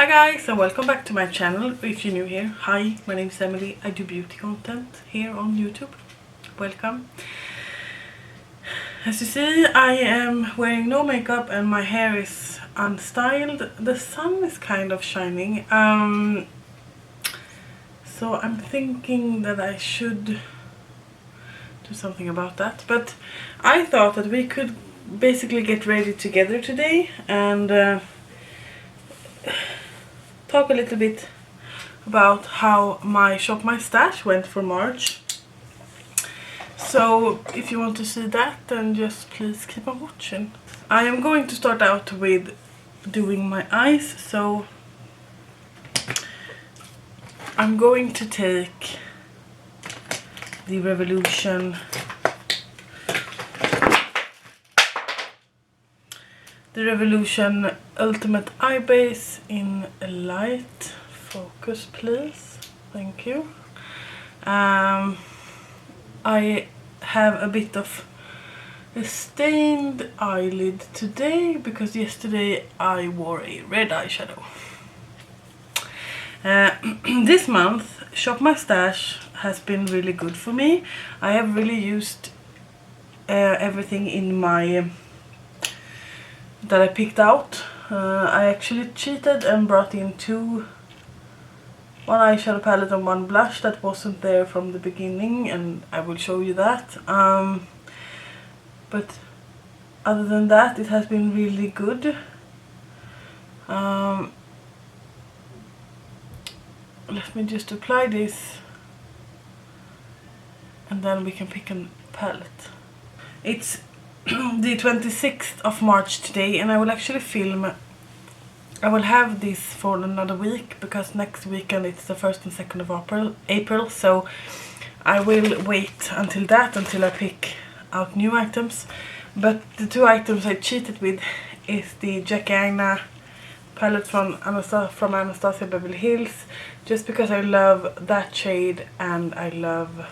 Hi guys, and welcome back to my channel. If you're new here, hi, my name is Emily. I do beauty content here on YouTube. Welcome. As you see, I am wearing no makeup and my hair is unstyled. The sun is kind of shining, so I'm thinking that I should do something about that. But I thought that we could basically get ready together today and talk a little bit about how my Shop My Stash went for March. So if you want to see that, then just please keep on watching. I am going to start out with doing my eyes, so I'm going to take the Revolution Ultimate Eye Base in a light. Focus please, thank you. I have a bit of a stained eyelid today because yesterday I wore a red eyeshadow. This month Shop My Stash has been really good for me. I have really used everything in my that I picked out. I actually cheated and brought in one eyeshadow palette and one blush that wasn't there from the beginning, and I will show you that. But other than that, it has been really good. Let me just apply this and then we can pick a palette. It's the 26th of March today, and I will actually film. I will have this for another week because next weekend it's the 1st and 2nd of April, so I will wait until I pick out new items. But the two items I cheated with is the Jackie Aina palette from Anastasia Beverly Hills, just because I love that shade and I love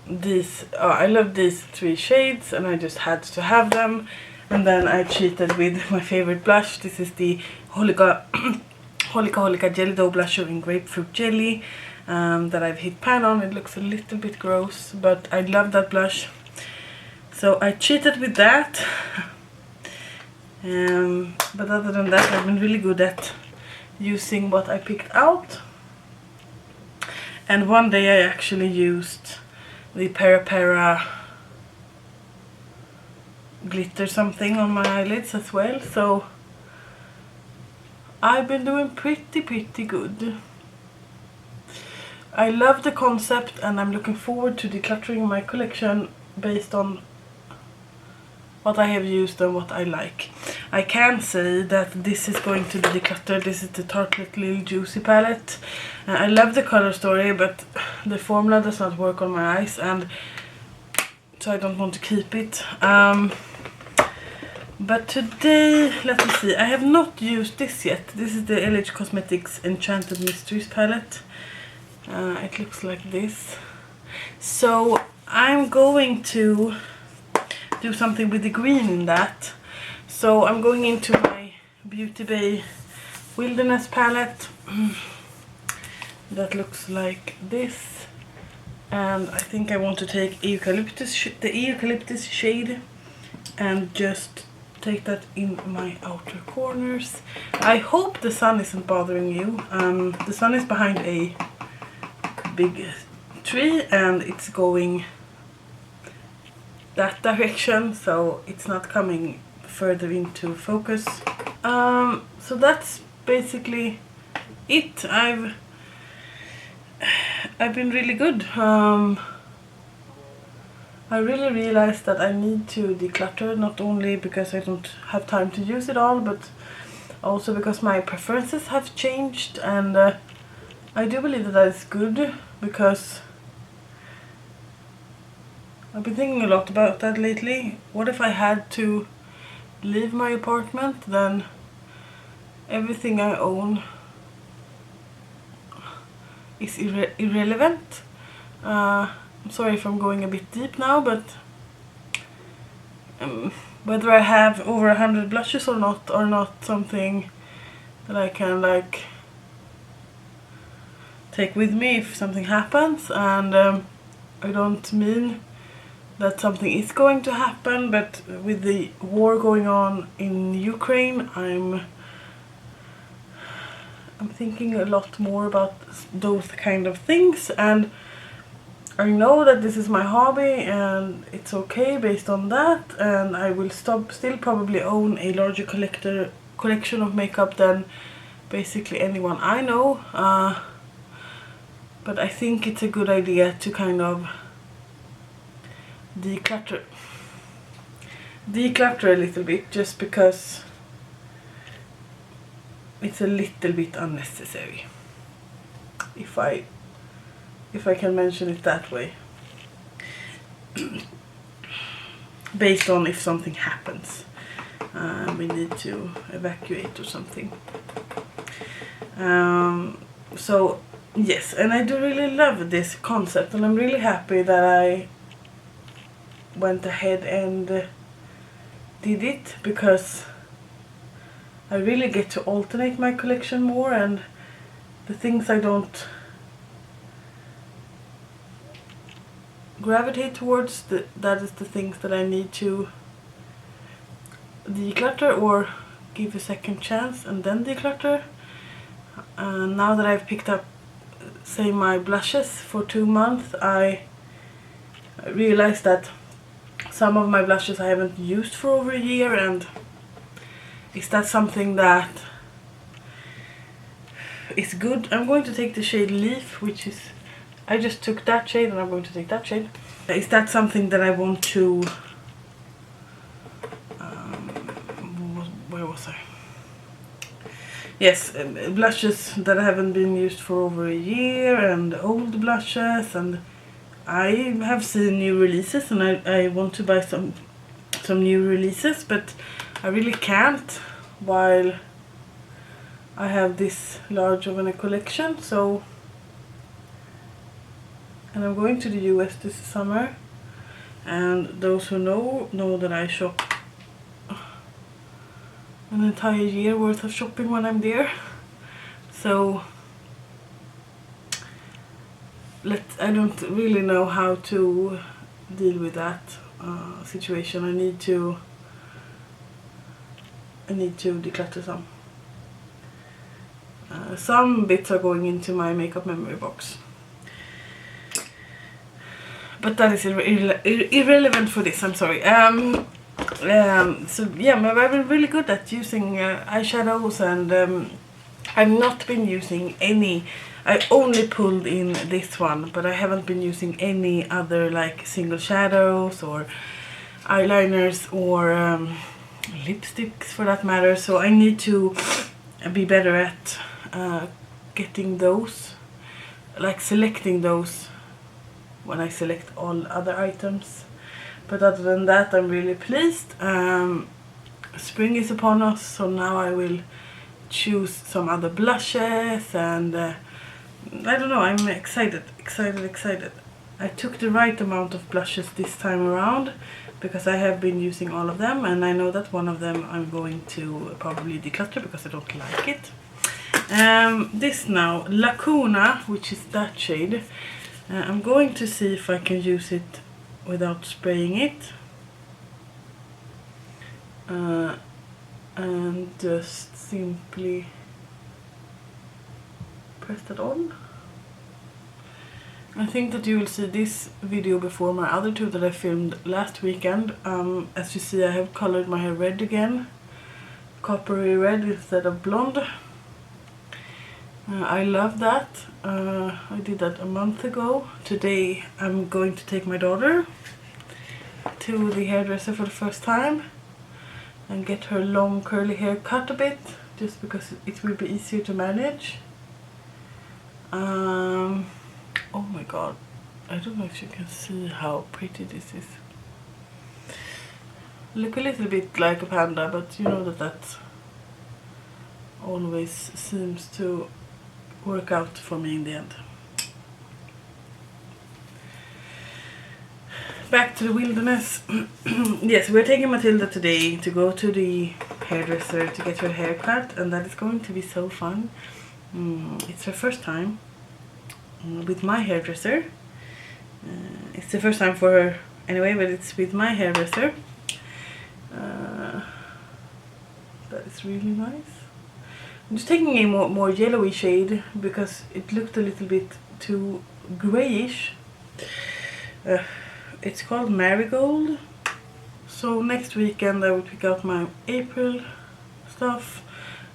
these three shades, and I just had to have them. And then I cheated with my favorite blush. This is the Holika Jelly Dough Blusher in Grapefruit Jelly that I've hit pan on. It looks a little bit gross, but I love that blush. So I cheated with that. But other than that, I've been really good at using what I picked out. And one day I actually used the Para glitter something on my eyelids as well, so I've been doing pretty good. I love the concept and I'm looking forward to decluttering my collection based on what I have used and what I like. I can say that this is going to be decluttered. This is the Tartelette Lil Juicy palette. I love the color story, but the formula does not work on my eyes, and so I don't want to keep it. But today, let me see, I have not used this yet. This is the LH Cosmetics Enchanted Mysteries palette. It looks like this. So I'm going to do something with the green in that. So I'm going into my Beauty Bay Wilderness palette. That looks like this. And I think I want to take the eucalyptus shade and just take that in my outer corners. I hope the sun isn't bothering you. The sun is behind a big tree and it's going that direction, so it's not coming further into focus. So that's basically it. I've been really good. I really realized that I need to declutter, not only because I don't have time to use it all, but also because my preferences have changed, and I do believe that is good, because I've been thinking a lot about that lately. What if I had to leave my apartment? Then everything I own is irrelevant. I'm sorry if I'm going a bit deep now, but whether I have over 100 blushes or not something that I can like take with me if something happens. And I don't mean that something is going to happen, but with the war going on in Ukraine, I'm thinking a lot more about those kind of things, and I know that this is my hobby and it's okay based on that, and I will still probably own a larger collection of makeup than basically anyone I know, but I think it's a good idea to kind of declutter a little bit, just because it's a little bit unnecessary, if I can mention it that way, based on if something happens, we need to evacuate or something. So yes, and I do really love this concept, and I'm really happy that I went ahead and did it, because I really get to alternate my collection more, and the things I don't gravitate towards, that is the things that I need to declutter or give a second chance and then declutter. Now that I've picked up, say, my blushes for 2 months, I realized that some of my blushes I haven't used for over a year, and is that something that is good? I'm going to take the shade Leaf, which is, I just took that shade and I'm going to take that shade. Is that something that I want to, where was I? Yes, blushes that haven't been used for over a year, and old blushes, and I have seen new releases, and I want to buy some new releases, but I really can't while I have this large of a collection. So, and I'm going to the US this summer, and those who know that I shop an entire year worth of shopping when I'm there. So I don't really know how to deal with that situation. I need to declutter some. Some bits are going into my makeup memory box, but that is irrelevant for this. I'm sorry. So yeah, I've been really good at using eyeshadows, and I've not been using any. I only pulled in this one, but I haven't been using any other like single shadows or eyeliners or lipsticks for that matter. So I need to be better at getting those, like selecting those when I select all other items. But other than that, I'm really pleased. Spring is upon us, so now I will choose some other blushes, and I don't know, I'm excited. I took the right amount of blushes this time around, because I have been using all of them, and I know that one of them I'm going to probably declutter because I don't like it. This now, Lacuna, which is that shade. I'm going to see if I can use it without spraying it, and just simply press that on. I think that you will see this video before my other two that I filmed last weekend. As you see, I have colored my hair red again, coppery red instead of blonde. I love that. I did that a month ago. Today I'm going to take my daughter to the hairdresser for the first time and get her long curly hair cut a bit, just because it will be easier to manage. Oh my god, I don't know if you can see how pretty this is. Look a little bit like a panda, but you know that always seems to work out for me in the end. Back to the wilderness. Yes, we're taking Matilda today to go to the hairdresser to get her hair cut, and that is going to be so fun. It's her first time with my hairdresser. It's the first time for her anyway, but it's with my hairdresser. That is really nice. I'm just taking a more yellowy shade because it looked a little bit too grayish. It's called Marigold. So next weekend I will pick out my April stuff,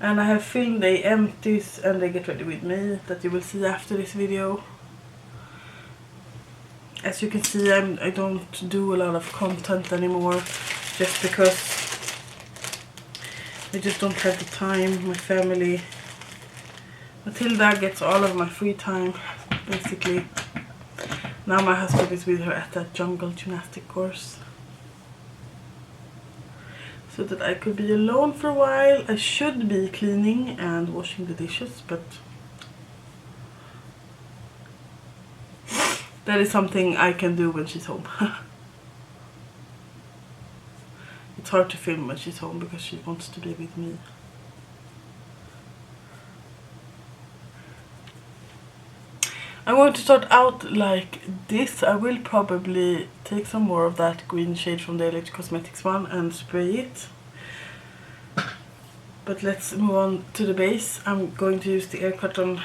and I have filmed a empties and a get ready with me that you will see after this video. As you can see, I don't do a lot of content anymore, just because I just don't have the time. My family, Matilda gets all of my free time basically. Now my husband is with her at that jungle gymnastic course, so that I could be alone for a while. I should be cleaning and washing the dishes, but that is something I can do when she's home. It's hard to film when she's home because she wants to be with me. I'm going to start out like this. I will probably take some more of that green shade from the Untitled Cosmetics one and spray it. But let's move on to the base. I'm going to use the Air Cotton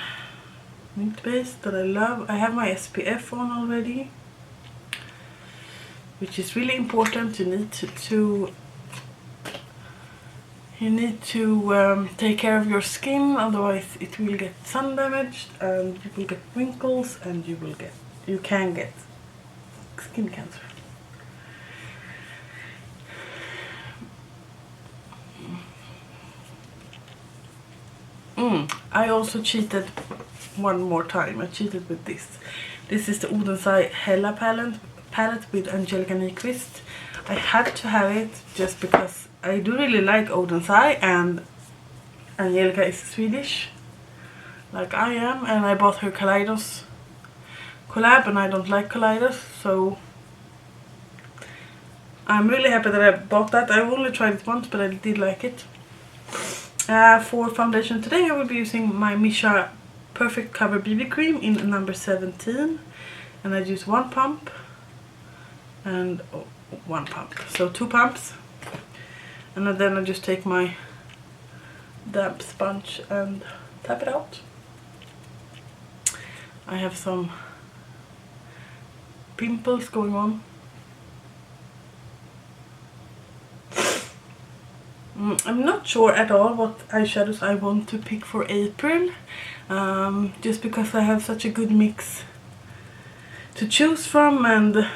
Mint base that I love. I have my SPF on already, which is really important. You need to take care of your skin, otherwise it will get sun damaged and you will get wrinkles and you can get skin cancer. I also cheated one more time. I cheated with this. This is the Odensai Hella palette with Angelica Nyqvist. I had to have it just because I do really like Odensai, and Angelica is Swedish, like I am, and I bought her Kaleidos collab, and I don't like Kaleidos, so I'm really happy that I bought that. I've only tried it once, but I did like it. For foundation today, I will be using my Misha Perfect Cover BB Cream in number 17, and I use one pump and one pump, so 2 pumps. And then I just take my damp sponge and tap it out. I have some pimples going on. I'm not sure at all what eyeshadows I want to pick for April, just because I have such a good mix to choose from, and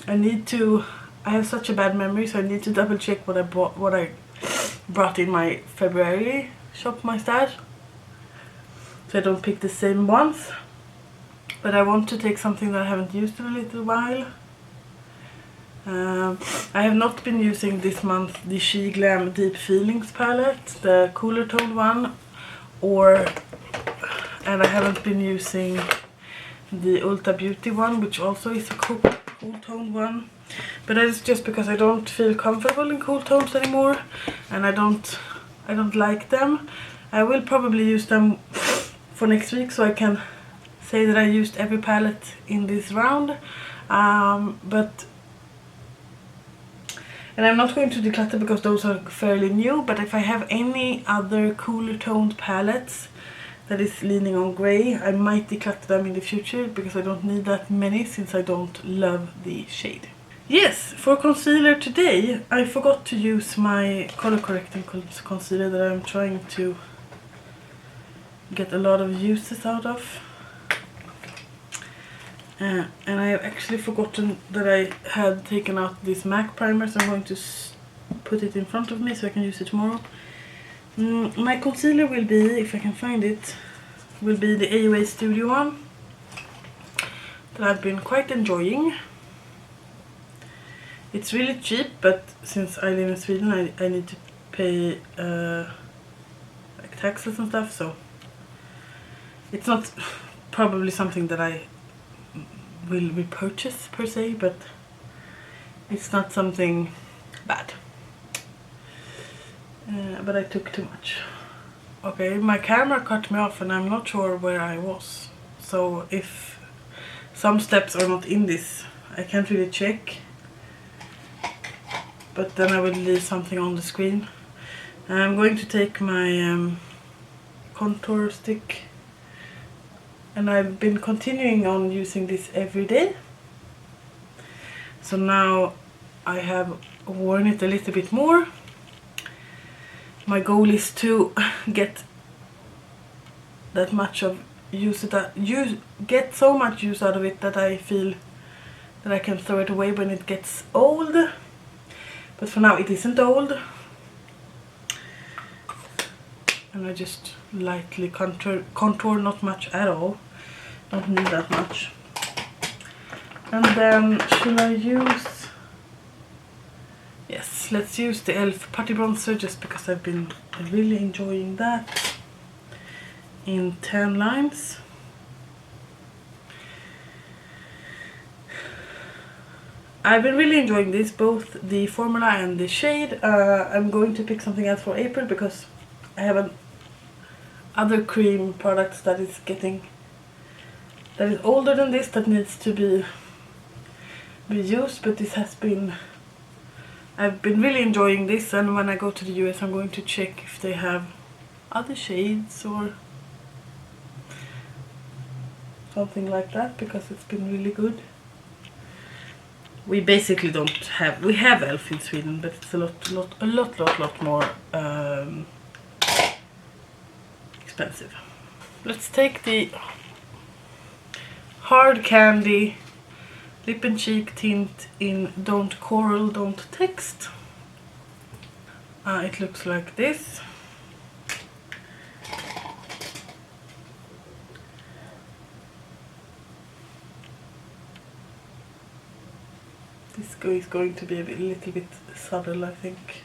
I have such a bad memory, so I need to double check what I brought in my February shop my stash, so I don't pick the same ones. But I want to take something that I haven't used in a little while. I have not been using this month the She Glam Deep Feelings palette, the cooler toned one, and I haven't been using the Ulta Beauty one, which also is a cool toned one. But that is just because I don't feel comfortable in cool tones anymore, and I don't like them. I will probably use them for next week, so I can say that I used every palette in this round. And I'm not going to declutter because those are fairly new, but if I have any other cooler toned palettes that is leaning on grey, I might declutter them in the future because I don't need that many, since I don't love the shade. Yes, for concealer today, I forgot to use my color correcting concealer that I'm trying to get a lot of uses out of. And I have actually forgotten that I had taken out this MAC primer, so I'm going to put it in front of me so I can use it tomorrow. My concealer will be, if I can find it, will be the AOA Studio one that I've been quite enjoying. It's really cheap, but since I live in Sweden, I need to pay like taxes and stuff, so it's not probably something that I will repurchase per se, but it's not something bad. but I took too much. Okay, my camera cut me off and I'm not sure where I was. So if some steps are not in this, I can't really check. But then I will leave something on the screen. I'm going to take my contour stick, and I've been continuing on using this every day. So now I have worn it a little bit more. My goal is to get that much of get so much use out of it that I feel that I can throw it away when it gets old. But for now it isn't old. And I just lightly contour, not much at all. Don't need that much. And then should I use... Yes, let's use the e.l.f. Putty Bronzer just because I've been really enjoying that. In 10 lines. I've been really enjoying this, both the formula and the shade. I'm going to pick something else for April because I have an other cream products that is older than this, that needs to be used, but this has been... I've been really enjoying this, and when I go to the US I'm going to check if they have other shades or something like that, because it's been really good. We basically don't have... We have e.l.f. in Sweden, but it's a lot more expensive. Let's take the Hard Candy Lip and Cheek tint in Don't Coral, Don't Text. It looks like this. This is going to be a little bit subtle, I think.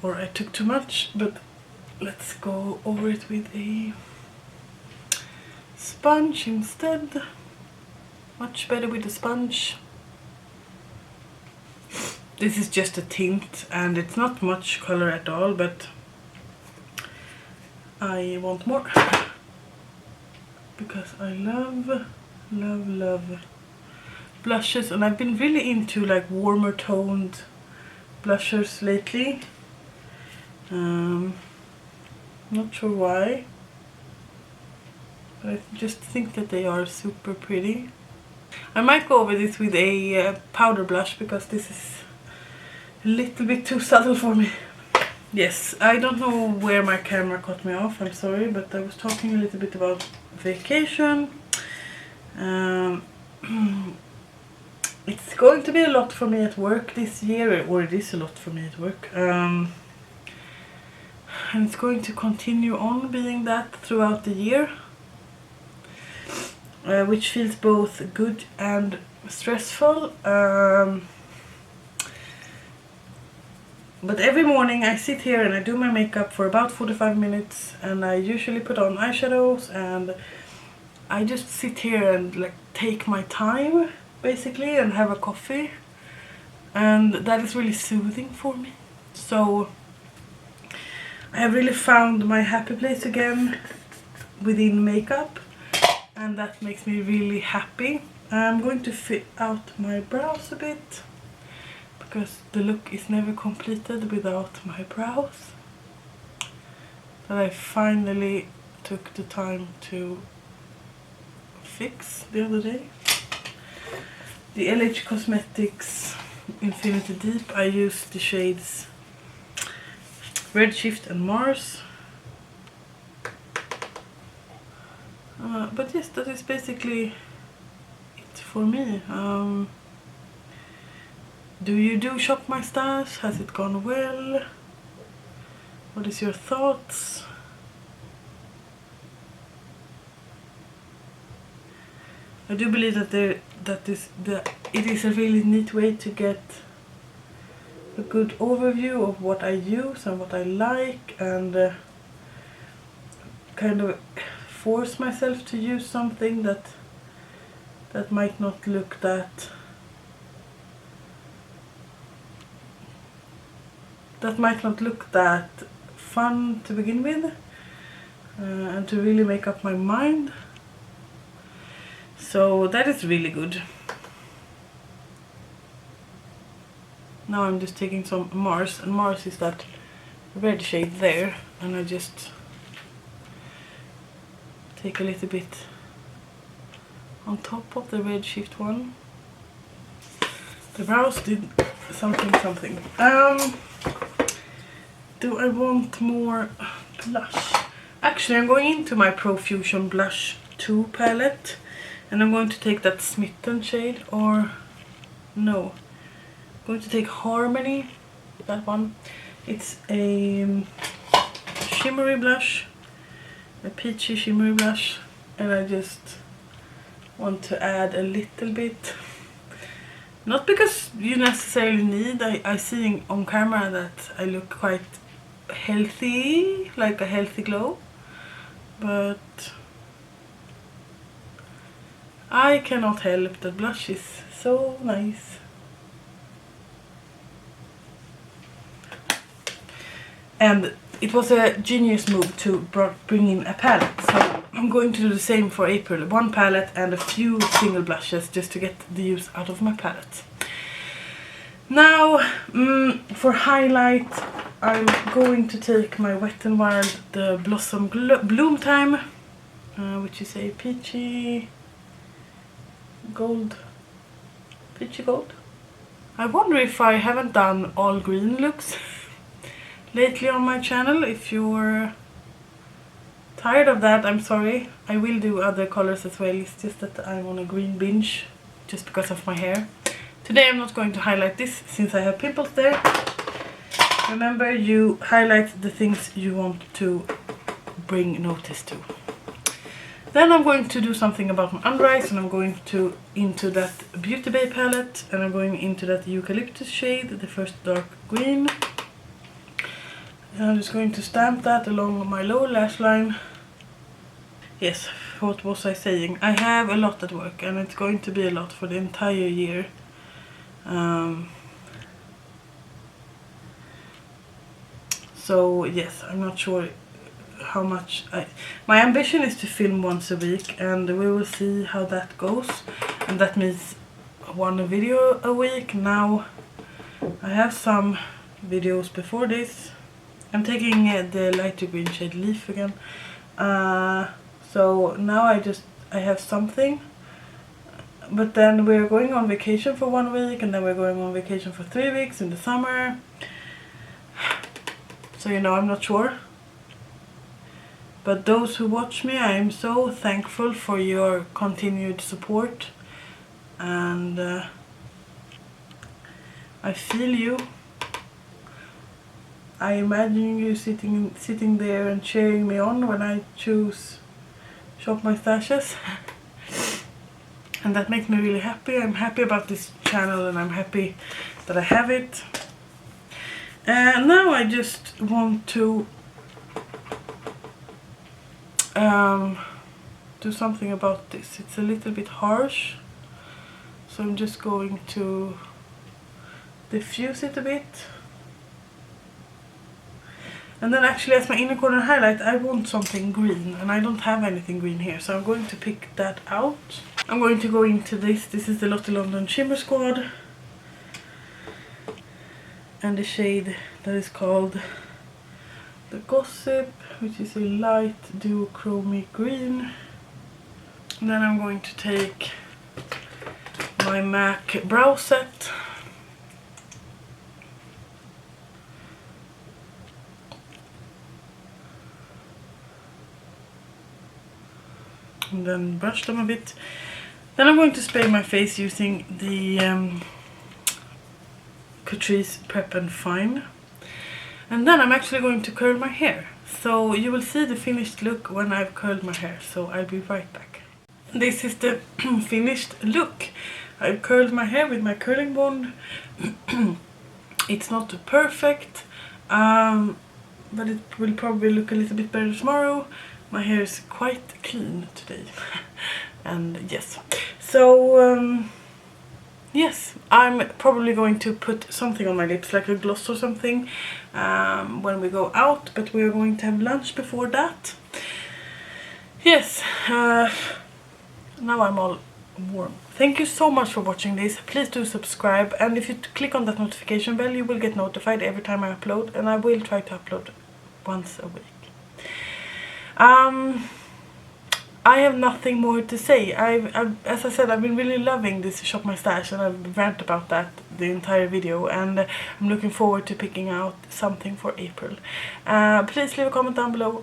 Or I took too much, but let's go over it with a sponge instead. Much better with a sponge. This is just a tint and it's not much color at all, but I want more because I love blushes, and I've been really into like warmer toned blushers lately. Not sure why, but I just think that they are super pretty. I might go over this with a powder blush because this is a little bit too subtle for me. Yes, I don't know where my camera cut me off, I'm sorry, but I was talking a little bit about vacation. It's going to be a lot for me at work this year, or it is a lot for me at work. And it's going to continue on being that throughout the year. Which feels both good and stressful. But every morning I sit here and I do my makeup for about 45 minutes, and I usually put on eyeshadows, and I just sit here and like take my time basically and have a coffee, and that is really soothing for me. So I have really found my happy place again within makeup, and that makes me really happy. I'm going to fit out my brows a bit, because the look is never completed without my brows. That I finally took the time to fix the other day. The LH Cosmetics Infinity Deep, I use the shades Redshift and Mars. But yes, that is basically it for me. Do you do Shop My Stash? Has it gone well? What is your thoughts? I do believe that it is a really neat way to get a good overview of what I use and what I like, and kind of force myself to use something that that might not look that fun to begin with, and to really make up my mind. So that is really good. Now I'm just taking some Mars, and Mars is that red shade there, and I just take a little bit on top of the red shift one. The brows did something. Do I want more blush? Actually, I'm going into my Profusion Blush 2 palette, and I'm going to take that Smitten shade, or no, I'm going to take Harmony, that one. It's a shimmery blush, a peachy shimmery blush, and I just want to add a little bit. Not because you necessarily need, I see on camera that I look quite healthy, like a healthy glow, but I cannot help that blush is so nice. And it was a genius move to bring in a palette, so I'm going to do the same for April. One palette and a few single blushes just to get the use out of my palette. Now, for highlight, I'm going to take my Wet n Wild, the Blossom Bloom Time, which is a peachy gold. I wonder if I haven't done all green looks lately on my channel. If you're tired of that, I'm sorry. I will do other colors as well. It's just that I'm on a green binge just because of my hair. Today I'm not going to highlight this since I have pimples there. Remember, you highlight the things you want to bring notice to. Then I'm going to do something about my under eyes, and I'm going into that Beauty Bay palette, and I'm going into that Eucalyptus shade, the first dark green. And I'm just going to stamp that along my lower lash line. Yes, what was I saying? I have a lot at work, and it's going to be a lot for the entire year. So yes, I'm not sure how much my ambition is to film once a week, and we will see how that goes, and that means one video a week. Now I have some videos before this. I'm taking the lighter green shade Leaf again, so now I have something. But then we're going on vacation for 1 week, and then we're going on vacation for 3 weeks in the summer. So, you know, I'm not sure. But those who watch me, I am so thankful for your continued support. And I feel you. I imagine you sitting there and cheering me on when I choose Shop My Stashes. And that makes me really happy. I'm happy about this channel, and I'm happy that I have it. And now I just want to do something about this. It's a little bit harsh, so I'm just going to diffuse it a bit. And then actually, as my inner corner highlight, I want something green, and I don't have anything green here, so I'm going to pick that out. I'm going to go into this. This is the Lotte London Shimmer Squad, and the shade that is called the Gossip, which is a light duochromic green. And then I'm going to take my MAC brow set. And then brush them a bit. Then I'm going to spray my face using the Catrice Prep and Fine. And then I'm actually going to curl my hair. So you will see the finished look when I've curled my hair. So I'll be right back. This is the finished look. I've curled my hair with my curling wand. It's not perfect, but it will probably look a little bit better tomorrow. My hair is quite clean today. And yes, so yes, I'm probably going to put something on my lips, like a gloss or something, when we go out, but we are going to have lunch before that. Yes, now I'm all warm. Thank you so much for watching this. Please do subscribe, and if you click on that notification bell, you will get notified every time I upload, and I will try to upload once a week. I have nothing more to say. As I said, I've been really loving this Shop My Stash, and I've ranted about that the entire video, and I'm looking forward to picking out something for April. Please leave a comment down below.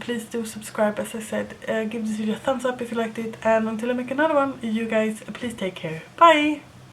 Please do subscribe, as I said. Give this video a thumbs up if you liked it, and until I make another one, you guys, please take care. Bye!